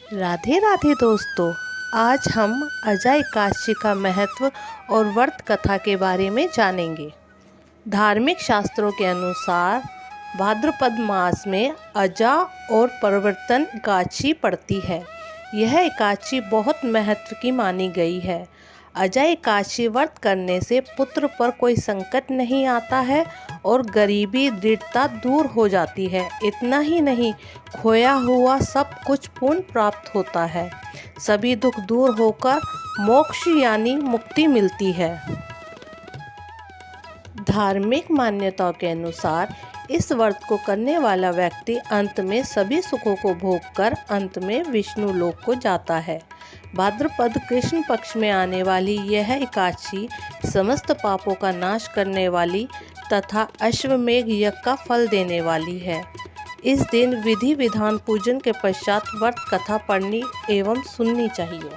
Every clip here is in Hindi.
राधे राधे दोस्तों, आज हम अजय एकादशी का महत्व और व्रत कथा के बारे में जानेंगे। धार्मिक शास्त्रों के अनुसार भाद्रपद मास में अजा और परिवर्तन एकादशी पड़ती है। यह एकादशी बहुत महत्व की मानी गई है। अजय एकादशी व्रत करने से पुत्र पर कोई संकट नहीं आता है और गरीबी दृढ़ता दूर हो जाती है। इतना ही नहीं, खोया हुआ सब कुछ पुनः प्राप्त होता है। सभी दुख दूर होकर मोक्ष यानी मुक्ति मिलती है। धार्मिक मान्यताओं के अनुसार इस व्रत को करने वाला व्यक्ति अंत में सभी सुखों को भोगकर अंत में विष्णु लोक को जाता है। भाद्रपद कृष्ण पक्ष में आने वाली यह एकादशी समस्त पापों का नाश करने वाली तथा अश्वमेघ यज्ञ का फल देने वाली है। इस दिन विधि विधान पूजन के पश्चात व्रत कथा पढ़नी एवं सुननी चाहिए।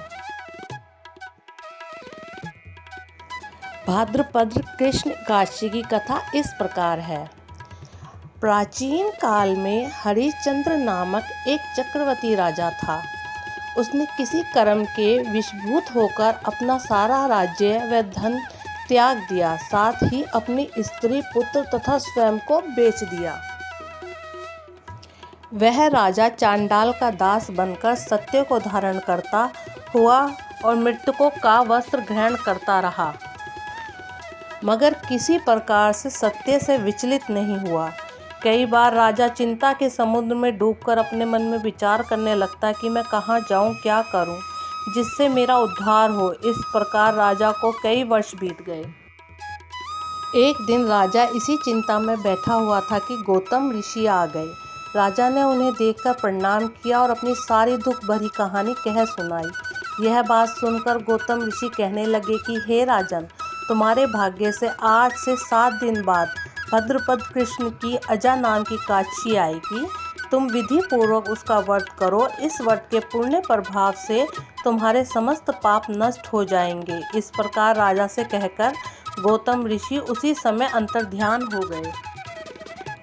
भाद्रपद कृष्ण एकादशी की कथा इस प्रकार है। प्राचीन काल में हरिश्चंद्र नामक एक चक्रवर्ती राजा था। उसने किसी कर्म के विषभूत होकर अपना सारा राज्य व धन त्याग दिया, साथ ही अपनी स्त्री, पुत्र तथा स्वयं को बेच दिया। वह राजा चांडाल का दास बनकर सत्य को धारण करता हुआ और मृतकों का वस्त्र ग्रहण करता रहा, मगर किसी प्रकार से सत्य से विचलित नहीं हुआ। कई बार राजा चिंता के समुद्र में डूबकर अपने मन में विचार करने लगता कि मैं कहाँ जाऊँ, क्या करूँ जिससे मेरा उद्धार हो। इस प्रकार राजा को कई वर्ष बीत गए। एक दिन राजा इसी चिंता में बैठा हुआ था कि गौतम ऋषि आ गए। राजा ने उन्हें देखकर प्रणाम किया और अपनी सारी दुख भरी कहानी कह सुनाई। यह बात सुनकर गौतम ऋषि कहने लगे कि हे राजन, तुम्हारे भाग्य से आज से 7 दिन बाद भाद्रपद कृष्ण की अजा नाम की एकादशी आएगी। तुम विधि पूर्वक उसका व्रत करो। इस व्रत के पुण्य प्रभाव से तुम्हारे समस्त पाप नष्ट हो जाएंगे। इस प्रकार राजा से कहकर गौतम ऋषि उसी समय अंतर्ध्यान हो गए।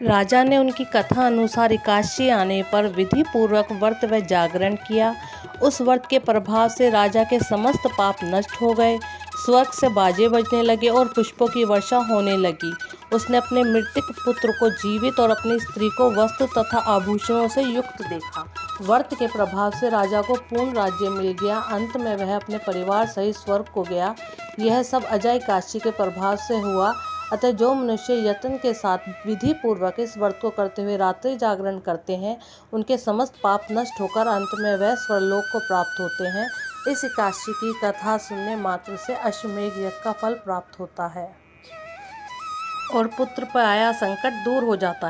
राजा ने उनकी कथा अनुसार एकादशी आने पर विधि पूर्वक व्रत व जागरण किया। उस व्रत के प्रभाव से राजा के समस्त पाप नष्ट हो गए। स्वर्ग से बाजे बजने लगे और पुष्पों की वर्षा होने लगी। उसने अपने मृतक पुत्र को जीवित और अपनी स्त्री को वस्त्र तथा आभूषणों से युक्त देखा। व्रत के प्रभाव से राजा को पूर्ण राज्य मिल गया। अंत में वह अपने परिवार सहित स्वर्ग को गया। यह सब अजय एकादशी के प्रभाव से हुआ। अतः जो मनुष्य यत्न के साथ विधि पूर्वक इस व्रत को करते हुए रात्रि जागरण करते हैं, उनके समस्त पाप नष्ट होकर अंत में वह स्वर्गलोक को प्राप्त होते हैं। इस एकादशी की कथा सुनने मात्र से अश्वमेघ यज्ञ का फल प्राप्त होता है और पुत्र पर आया संकट दूर हो जाता है।